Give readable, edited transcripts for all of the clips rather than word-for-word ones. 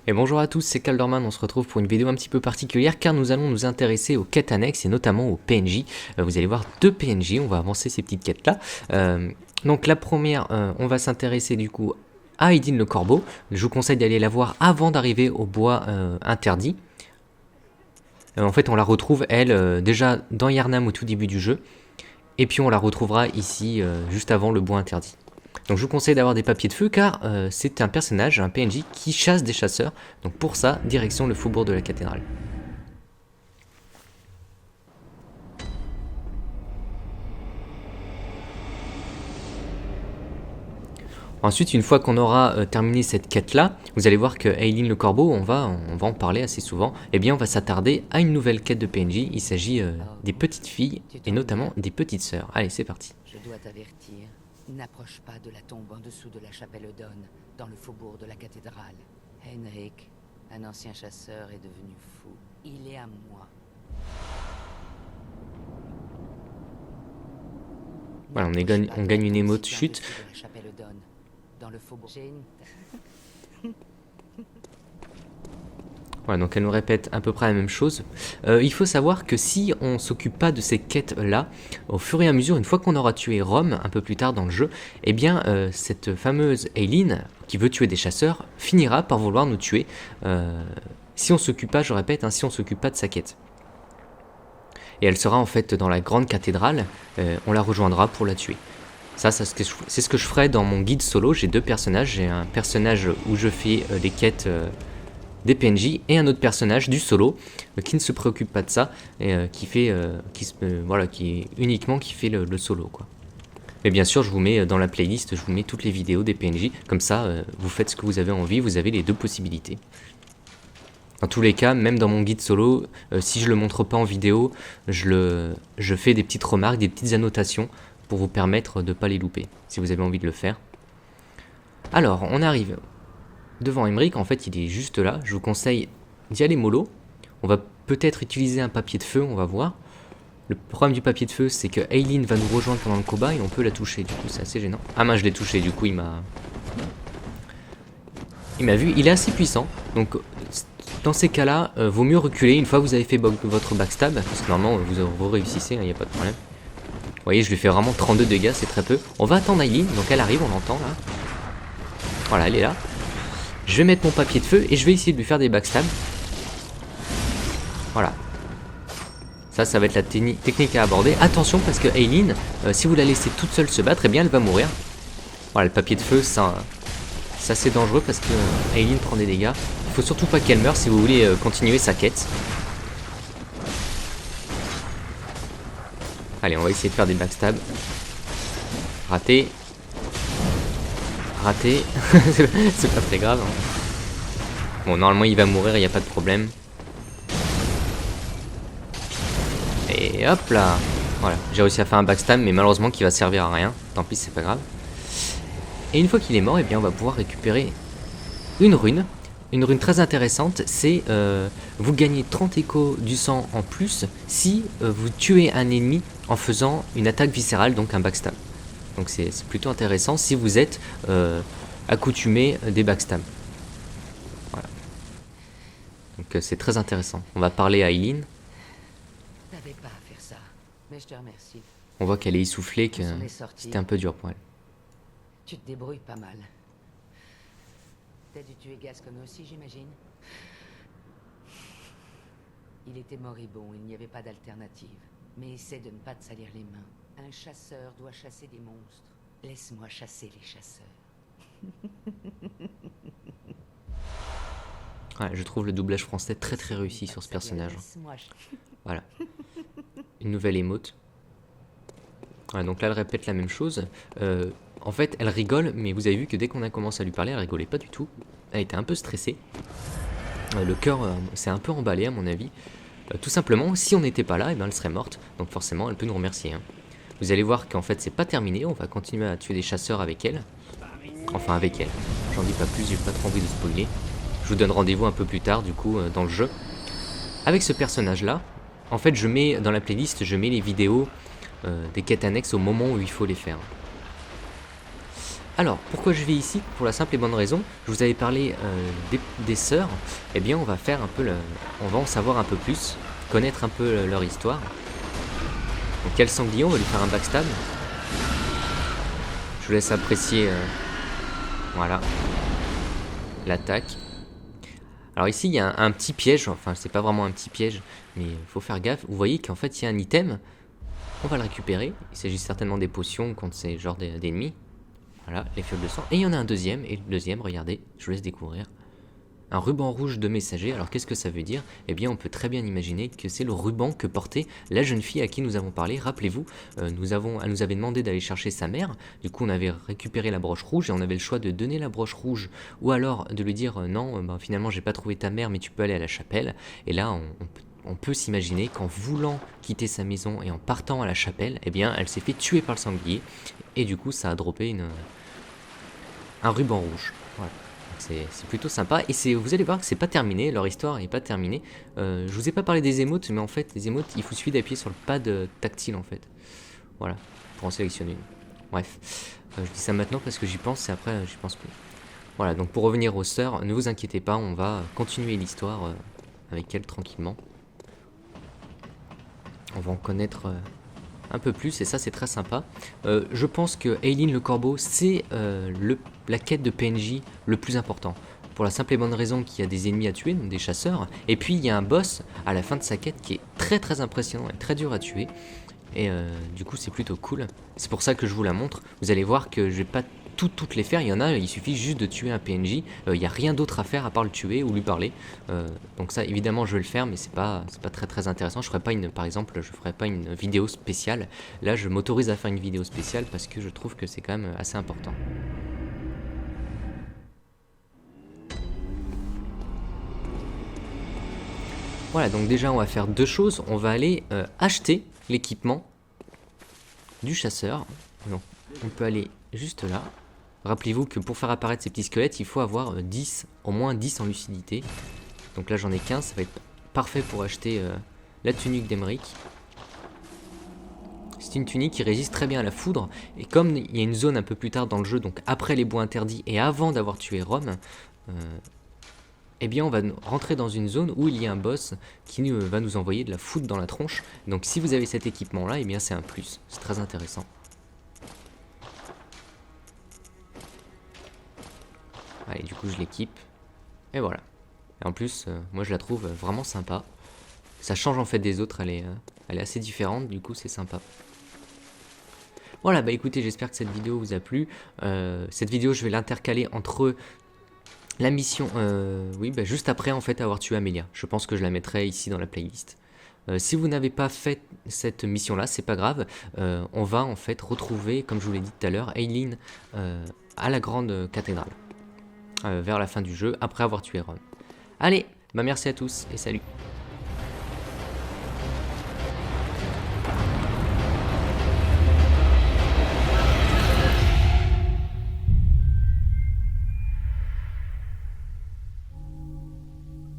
Et bonjour à tous, c'est Calderman, on se retrouve pour une vidéo un petit peu particulière car nous allons nous intéresser aux quêtes annexes et notamment aux PNJ. Vous allez voir deux PNJ, on va avancer ces petites quêtes là. Donc la première, on va s'intéresser du coup à Aidin le Corbeau. Je vous conseille d'aller la voir avant d'arriver au bois interdit. En fait on la retrouve elle déjà dans Yharnam au tout début du jeu. Et puis on la retrouvera ici juste avant le bois interdit. Donc je vous conseille d'avoir des papiers de feu car c'est un personnage, un PNJ qui chasse des chasseurs. Donc pour ça, direction le faubourg de la cathédrale. Ensuite, une fois qu'on aura terminé cette quête-là, vous allez voir que Aidin le Corbeau, on va en parler assez souvent, eh bien on va s'attarder à une nouvelle quête de PNJ. Il s'agit des petites filles et notamment des petites sœurs. Allez, c'est parti. Je dois t'avertir, n'approche pas de la tombe en dessous de la chapelle Odon, dans le faubourg de la cathédrale. Henrik, un ancien chasseur, est devenu fou. Il est à moi. Voilà, on gagne une émote chute. Dans le faubourg. Voilà, donc elle nous répète à peu près la même chose. Il faut savoir que si on s'occupe pas de ces quêtes-là, au fur et à mesure, une fois qu'on aura tué Rome, un peu plus tard dans le jeu, eh bien cette fameuse Ailyn, qui veut tuer des chasseurs, finira par vouloir nous tuer. Si on s'occupe pas, je répète, hein, si on s'occupe pas de sa quête. Et elle sera en fait dans la grande cathédrale, on la rejoindra pour la tuer. Ça, c'est ce que je ferai dans mon guide solo. J'ai deux personnages. J'ai un personnage où je fais les quêtes des PNJ et un autre personnage du solo qui ne se préoccupe pas de ça et qui fait uniquement qui fait le solo quoi. Mais bien sûr, je vous mets dans la playlist, je vous mets toutes les vidéos des PNJ. Comme ça, vous faites ce que vous avez envie. Vous avez les deux possibilités. Dans tous les cas, même dans mon guide solo, si je le montre pas en vidéo, je fais des petites remarques, des petites annotations pour vous permettre de ne pas les louper, si vous avez envie de le faire. Alors, on arrive devant Henrik, en fait il est juste là, je vous conseille d'y aller mollo. On va peut-être utiliser un papier de feu, on va voir. Le problème du papier de feu, c'est que Ailyn va nous rejoindre pendant le combat et on peut la toucher, du coup c'est assez gênant. Ah mince, je l'ai touché, du coup il m'a vu, il est assez puissant, donc dans ces cas-là, vaut mieux reculer une fois que vous avez fait votre backstab, parce que normalement vous réussissez, il n'y a pas de problème. Vous voyez, je lui fais vraiment 32 dégâts, c'est très peu. On va attendre Ailyn, donc elle arrive, on l'entend là. Voilà, elle est là. Je vais mettre mon papier de feu et je vais essayer de lui faire des backstabs. Voilà. Ça va être la technique à aborder. Attention parce que Ailyn, si vous la laissez toute seule se battre, eh bien elle va mourir. Voilà, le papier de feu, c'est assez dangereux parce que Ailyn prend des dégâts. Il faut surtout pas qu'elle meure si vous voulez continuer sa quête. Allez, on va essayer de faire des backstabs. Raté. Raté. C'est pas très grave. Hein. Bon, normalement, il va mourir, il n'y a pas de problème. Et hop là. Voilà, j'ai réussi à faire un backstab, mais malheureusement, qui va servir à rien. Tant pis, c'est pas grave. Et une fois qu'il est mort, eh bien, on va pouvoir récupérer une rune. Une rune très intéressante, c'est vous gagnez 30 échos du sang en plus si vous tuez un ennemi en faisant une attaque viscérale, donc un backstab. Donc c'est plutôt intéressant si vous êtes accoutumé des backstabs. Voilà. Donc c'est très intéressant. On va parler à Ailyn. T'avais pas à faire ça, mais je te remercie. On voit qu'elle est essoufflée, que c'était un peu dur pour elle. Tu te débrouilles pas mal. T'as dû tuer Gascon aussi, j'imagine. Il était moribond, il n'y avait pas d'alternative. Mais essaie de ne pas te salir les mains. Un chasseur doit chasser des monstres. Laisse-moi chasser les chasseurs. Ouais, je trouve le doublage français très très réussi sur ce personnage. Voilà. Une nouvelle émote. Voilà, donc là elle répète la même chose. En fait, elle rigole, mais vous avez vu que dès qu'on a commencé à lui parler, elle rigolait pas du tout. Elle était un peu stressée. Le cœur s'est un peu emballé à mon avis. Tout simplement, si on n'était pas là, eh ben, elle serait morte. Donc forcément, elle peut nous remercier. Hein. Vous allez voir qu'en fait, c'est pas terminé. On va continuer à tuer des chasseurs avec elle. Enfin, avec elle. J'en dis pas plus, j'ai pas trop envie de spoiler. Je vous donne rendez-vous un peu plus tard, du coup, dans le jeu. Avec ce personnage-là, en fait, je mets dans la playlist, je mets les vidéos des quêtes annexes au moment où il faut les faire. Alors, pourquoi je vais ici? Pour la simple et bonne raison, je vous avais parlé des sœurs, eh bien on va faire un peu on va en savoir un peu plus, connaître un peu leur histoire. Donc il y a le sanglier, on va lui faire un backstab. Je vous laisse apprécier voilà, l'attaque. Alors ici il y a un petit piège, enfin c'est pas vraiment un petit piège, mais il faut faire gaffe. Vous voyez qu'en fait il y a un item, on va le récupérer. Il s'agit certainement des potions contre ces genres d'ennemis. Voilà, les fioles de sang. Et il y en a un deuxième, et le deuxième, regardez, je vous laisse découvrir. Un ruban rouge de messager, alors qu'est-ce que ça veut dire? Eh bien on peut très bien imaginer que c'est le ruban que portait la jeune fille à qui nous avons parlé. Rappelez-vous, elle nous avait demandé d'aller chercher sa mère, du coup on avait récupéré la broche rouge et on avait le choix de donner la broche rouge ou alors de lui dire non, finalement j'ai pas trouvé ta mère mais tu peux aller à la chapelle. Et là on peut s'imaginer qu'en voulant quitter sa maison et en partant à la chapelle, eh bien elle s'est fait tuer par le sanglier et du coup ça a droppé un ruban rouge. Voilà. C'est plutôt sympa et vous allez voir que c'est pas terminé, leur histoire est pas terminée. Je vous ai pas parlé des émotes, mais en fait les émotes il vous suffit d'appuyer sur le pad tactile en fait. Voilà, pour en sélectionner une. Bref, je dis ça maintenant parce que j'y pense et après j'y pense plus. Voilà, donc pour revenir aux sœurs, ne vous inquiétez pas, on va continuer l'histoire avec elles tranquillement. On va en connaître un peu plus et ça c'est très sympa. Je pense que Aileen le Corbeau c'est la quête de PNJ le plus important. Pour la simple et bonne raison qu'il y a des ennemis à tuer, donc des chasseurs, et puis il y a un boss à la fin de sa quête qui est très très impressionnant et très dur à tuer. Et du coup c'est plutôt cool. C'est pour ça que je vous la montre. Vous allez voir que je vais pas toutes les faire, il y en a, il suffit juste de tuer un PNJ, il n'y a rien d'autre à faire à part le tuer ou lui parler. Donc ça évidemment je vais le faire mais c'est pas très très intéressant. Je ferai pas par exemple je ferai pas une vidéo spéciale. Là je m'autorise à faire une vidéo spéciale parce que je trouve que c'est quand même assez important. Voilà, donc déjà on va faire deux choses. On va aller acheter l'équipement du chasseur. Donc on peut aller juste là. Rappelez-vous que pour faire apparaître ces petits squelettes, il faut avoir 10, au moins 10 en lucidité. Donc là j'en ai 15, ça va être parfait pour acheter la tunique d'Emeric. C'est une tunique qui résiste très bien à la foudre. Et comme il y a une zone un peu plus tard dans le jeu, donc après les bois interdits et avant d'avoir tué Rome, eh bien on va rentrer dans une zone où il y a un boss qui va nous envoyer de la foudre dans la tronche. Donc si vous avez cet équipement là, eh bien c'est un plus, c'est très intéressant. Allez, du coup je l'équipe. Et voilà. Et en plus, moi je la trouve vraiment sympa. Ça change en fait des autres, elle est assez différente, du coup c'est sympa. Voilà, bah écoutez, j'espère que cette vidéo vous a plu. Cette vidéo, je vais l'intercaler entre la mission, oui, bah juste après en fait avoir tué Amelia. Je pense que je la mettrai ici dans la playlist. Si vous n'avez pas fait cette mission-là, c'est pas grave. On va en fait retrouver, comme je vous l'ai dit tout à l'heure, Aileen à la grande cathédrale. Vers la fin du jeu, après avoir tué Rome. Allez, bah merci à tous et salut.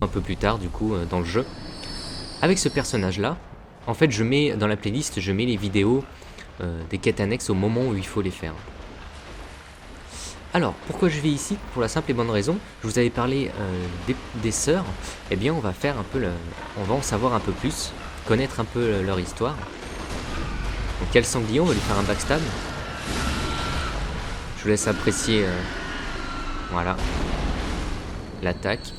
Un peu plus tard du coup dans le jeu. Avec ce personnage là, en fait je mets dans la playlist, je mets les vidéos des quêtes annexes au moment où il faut les faire. Alors, pourquoi je vais ici? Pour la simple et bonne raison, je vous avais parlé des sœurs, eh bien on va faire un peu on va en savoir un peu plus, connaître un peu leur histoire. Donc il y a le sanglier, on va lui faire un backstab. Je vous laisse apprécier voilà, l'attaque.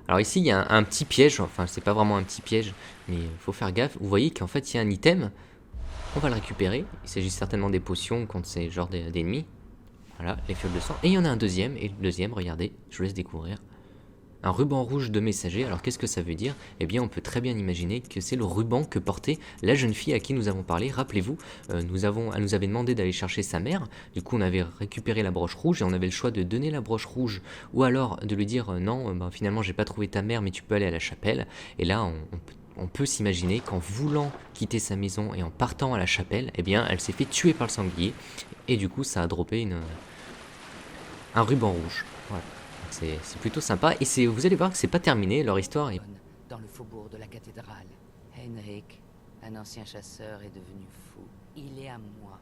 Alors ici il y a un petit piège, enfin c'est pas vraiment un petit piège, mais il faut faire gaffe. Vous voyez qu'en fait il y a un item, on va le récupérer. Il s'agit certainement des potions contre ces genres d'ennemis. Voilà, les fioles de sang. Et il y en a un deuxième, et le deuxième, regardez, je vous laisse découvrir. Un ruban rouge de messager, alors qu'est-ce que ça veut dire? Eh bien on peut très bien imaginer que c'est le ruban que portait la jeune fille à qui nous avons parlé. Rappelez-vous, elle nous avait demandé d'aller chercher sa mère, du coup on avait récupéré la broche rouge et on avait le choix de donner la broche rouge ou alors de lui dire non, finalement j'ai pas trouvé ta mère mais tu peux aller à la chapelle. Et là on peut s'imaginer qu'en voulant quitter sa maison et en partant à la chapelle, eh bien elle s'est fait tuer par le sanglier et du coup ça a droppé un ruban rouge. Voilà. C'est plutôt sympa et vous allez voir que c'est pas terminé, leur histoire est... Dans le faubourg de la cathédrale, Henrik, un ancien chasseur, est devenu fou. Il est à moi.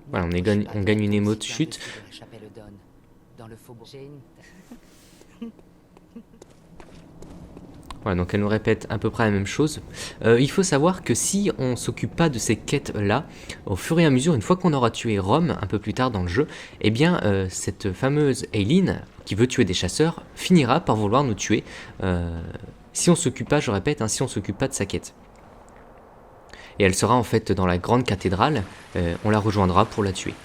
Voilà, on gagne une émote chute. Dans le faubourg. Voilà, donc elle nous répète à peu près la même chose. Il faut savoir que si on s'occupe pas de ces quêtes-là, au fur et à mesure, une fois qu'on aura tué Rome, un peu plus tard dans le jeu, eh bien, cette fameuse Aileen, qui veut tuer des chasseurs, finira par vouloir nous tuer. Si on s'occupe pas, je répète, hein, si on s'occupe pas de sa quête. Et elle sera en fait dans la grande cathédrale, on la rejoindra pour la tuer.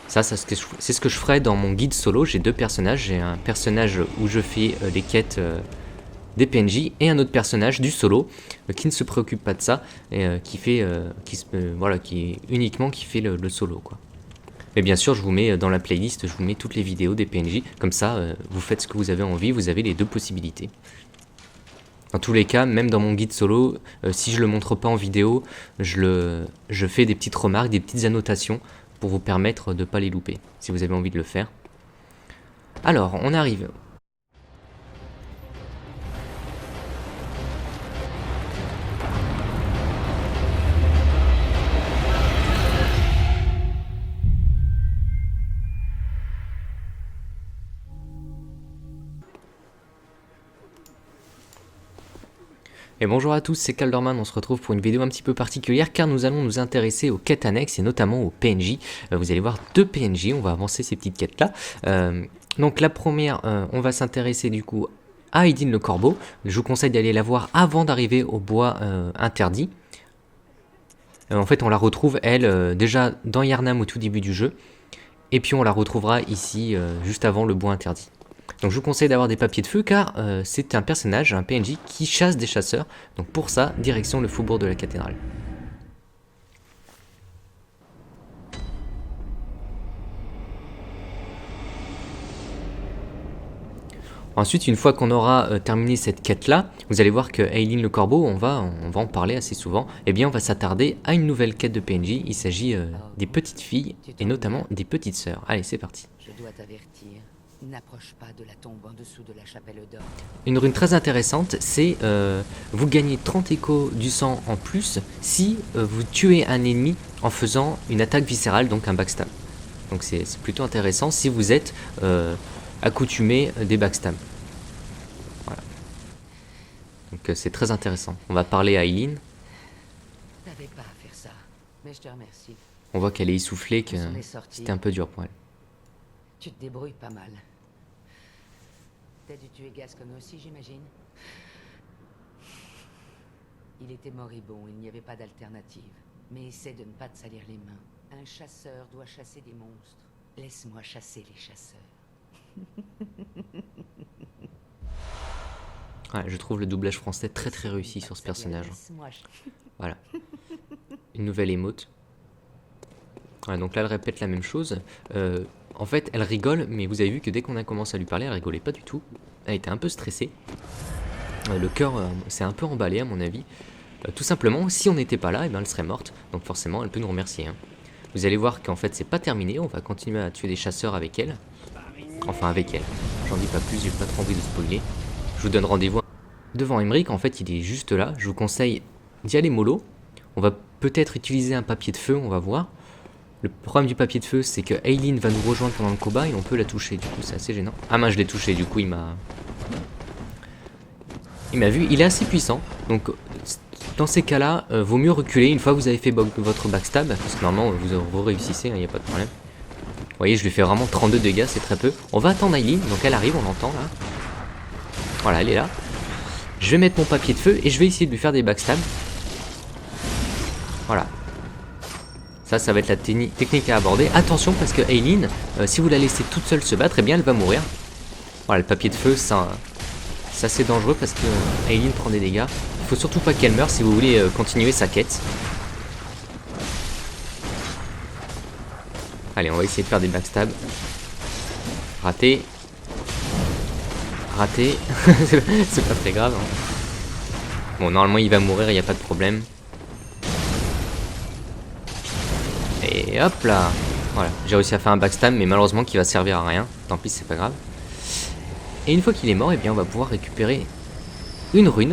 Ça c'est ce que je ferai dans mon guide solo. J'ai deux personnages, j'ai un personnage où je fais les quêtes des PNJ et un autre personnage du solo qui ne se préoccupe pas de ça et qui fait qui fait le solo quoi. Mais bien sûr je vous mets dans la playlist, je vous mets toutes les vidéos des PNJ, comme ça vous faites ce que vous avez envie, vous avez les deux possibilités. Dans tous les cas, même dans mon guide solo, si je le montre pas en vidéo, je fais des petites remarques, des petites annotations pour vous permettre de ne pas les louper, si vous avez envie de le faire. Alors, on arrive. Et bonjour à tous, c'est Calderman, on se retrouve pour une vidéo un petit peu particulière car nous allons nous intéresser aux quêtes annexes et notamment aux PNJ. Vous allez voir deux PNJ, on va avancer ces petites quêtes là. Donc la première, on va s'intéresser du coup à Aileen le Corbeau. Je vous conseille d'aller la voir avant d'arriver au bois interdit. En fait on la retrouve elle déjà dans Yharnam au tout début du jeu. Et puis on la retrouvera ici juste avant le bois interdit. Donc je vous conseille d'avoir des papiers de feu car c'est un personnage, un PNJ qui chasse des chasseurs. Donc pour ça, direction le faubourg de la cathédrale. Ensuite, une fois qu'on aura terminé cette quête-là, vous allez voir que Aileen le Corbeau, on va en parler assez souvent, eh bien on va s'attarder à une nouvelle quête de PNJ. Il s'agit des petites filles et notamment des petites sœurs. Allez, c'est parti. Je dois t'avertir. N'approche pas de la tombe en dessous de la chapelle d'or. Une rune très intéressante, c'est vous gagnez 30 échos du sang en plus si vous tuez un ennemi en faisant une attaque viscérale, donc un backstab. Donc c'est plutôt intéressant si vous êtes accoutumé des backstab. Voilà. Donc c'est très intéressant. On va parler à Aileen. T'avais pas à faire ça, mais je te remercie. On voit qu'elle est essoufflée, que c'était un peu dur pour elle. Tu te débrouilles pas mal. T'as dû tuer Gascon aussi, j'imagine. Il était moribond, il n'y avait pas d'alternative. Mais essaie de ne pas te salir les mains. Un chasseur doit chasser des monstres. Laisse-moi chasser les chasseurs. Ouais, je trouve le doublage français très réussi sur ce personnage. Voilà. Une nouvelle émote. Ouais, donc là elle répète la même chose. En fait elle rigole, mais vous avez vu que dès qu'on a commencé à lui parler, elle rigolait pas du tout. Elle était un peu stressée. Le cœur s'est un peu emballé à mon avis. Tout simplement, si on n'était pas là, eh ben, elle serait morte. Donc forcément elle peut nous remercier. Hein. Vous allez voir qu'en fait c'est pas terminé, on va continuer à tuer des chasseurs avec elle. Enfin avec elle. J'en dis pas plus, j'ai pas trop envie de spoiler. Je vous donne rendez-vous devant Emmerich, en fait il est juste là. Je vous conseille d'y aller mollo. On va peut-être utiliser un papier de feu, on va voir. Le problème du papier de feu, c'est que Aileen va nous rejoindre pendant le combat et on peut la toucher. Du coup, c'est assez gênant. Ah mince, je l'ai touché. Du coup, il m'a vu. Il est assez puissant. Donc, dans ces cas-là, vaut mieux reculer une fois que vous avez fait votre backstab. Parce que normalement, vous réussissez, il n'y a pas de problème. Vous voyez, je lui fais vraiment 32 dégâts, c'est très peu. On va attendre Aileen. Donc, elle arrive, on l'entend là. Voilà, elle est là. Je vais mettre mon papier de feu et je vais essayer de lui faire des backstabs. Voilà. Ça va être la technique à aborder. Attention parce que Aileen, si vous la laissez toute seule se battre, eh bien elle va mourir. Voilà, le papier de feu, c'est assez dangereux parce que Aileen prend des dégâts. Il faut surtout pas qu'elle meure si vous voulez continuer sa quête. Allez, on va essayer de faire des backstabs. Raté. Raté. C'est pas très grave. Hein. Bon, normalement il va mourir, il n'y a pas de problème. Et hop là. Voilà, j'ai réussi à faire un backstab, mais malheureusement qui va servir à rien. Tant pis, c'est pas grave. Et une fois qu'il est mort, eh bien on va pouvoir récupérer une rune.